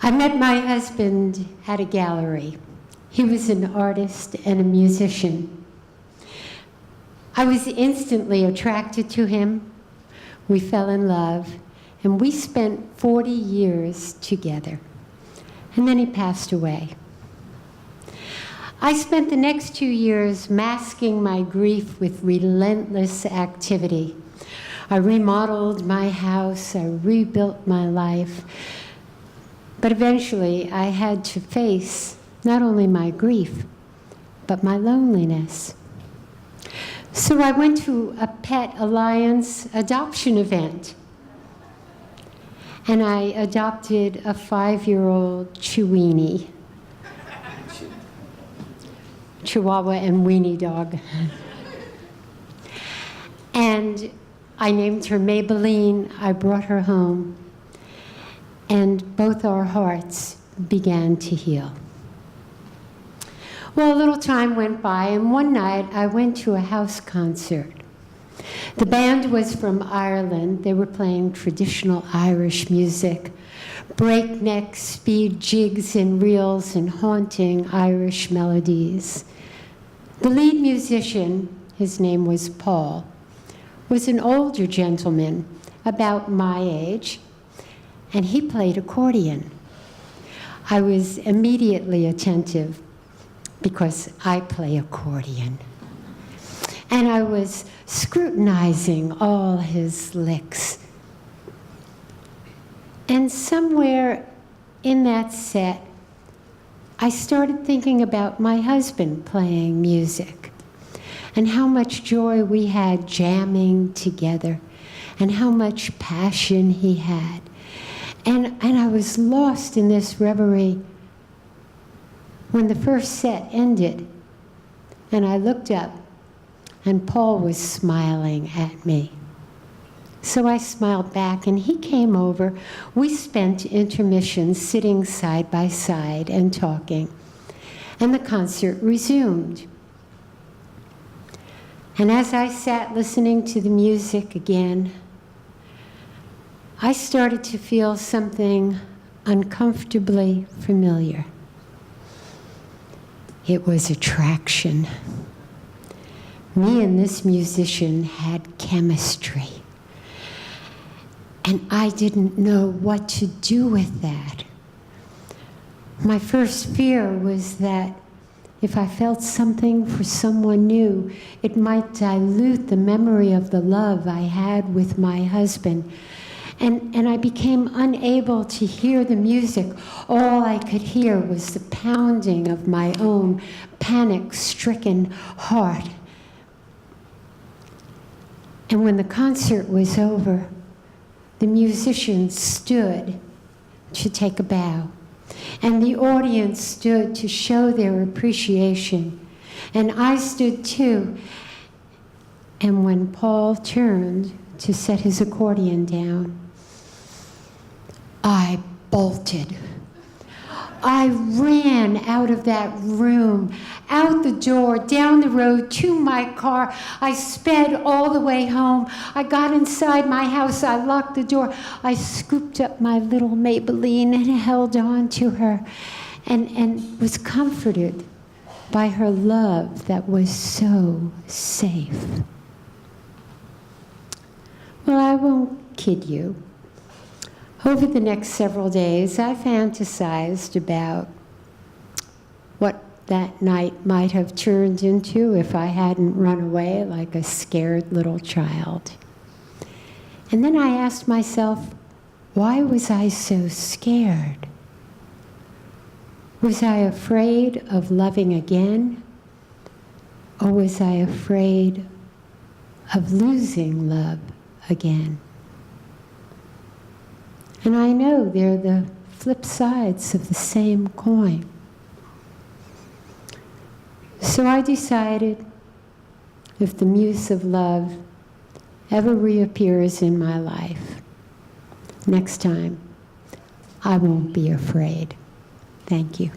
I met my husband at a gallery. He was an artist and a musician. I was instantly attracted to him. We fell in love, and we spent 40 years together. And then he passed away. I spent the next 2 years masking my grief with relentless activity. I remodeled my house, I rebuilt my life. But eventually, I had to face not only my grief, but my loneliness. So I went to a Pet Alliance adoption event. And I adopted a 5-year-old Chiweenie. Chihuahua and weenie dog. And I named her Madeline. I brought her home. And both our hearts began to heal. Well, a little time went by, and one night I went to a house concert. The band was from Ireland. They were playing traditional Irish music, breakneck speed jigs and reels and haunting Irish melodies. The lead musician, his name was Paul, was an older gentleman, about my age, and he played accordion. I was immediately attentive because I play accordion. And I was scrutinizing all his licks. And somewhere in that set, I started thinking about my husband playing music and how much joy we had jamming together and how much passion he had. And I was lost in this reverie when the first set ended, and I looked up, and Paul was smiling at me. So I smiled back, and he came over. We spent intermissions sitting side by side and talking, and the concert resumed. And as I sat listening to the music again, I started to feel something uncomfortably familiar. It was attraction. Me and this musician had chemistry. And I didn't know what to do with that. My first fear was that if I felt something for someone new, it might dilute the memory of the love I had with my husband. And I became unable to hear the music. All I could hear was the pounding of my own panic-stricken heart. And when the concert was over, the musicians stood to take a bow. And the audience stood to show their appreciation. And I stood too. And when Paul turned to set his accordion down, I bolted. I ran out of that room, out the door, down the road to my car. I sped all the way home. I got inside my house. I locked the door. I scooped up my little Maybelline and held on to her and was comforted by her love that was so safe. Well, I won't kid you. Over the next several days, I fantasized about what that night might have turned into if I hadn't run away like a scared little child. And then I asked myself, why was I so scared? Was I afraid of loving again? Or was I afraid of losing love again? And I know they're the flip sides of the same coin. So I decided if the muse of love ever reappears in my life, next time I won't be afraid. Thank you.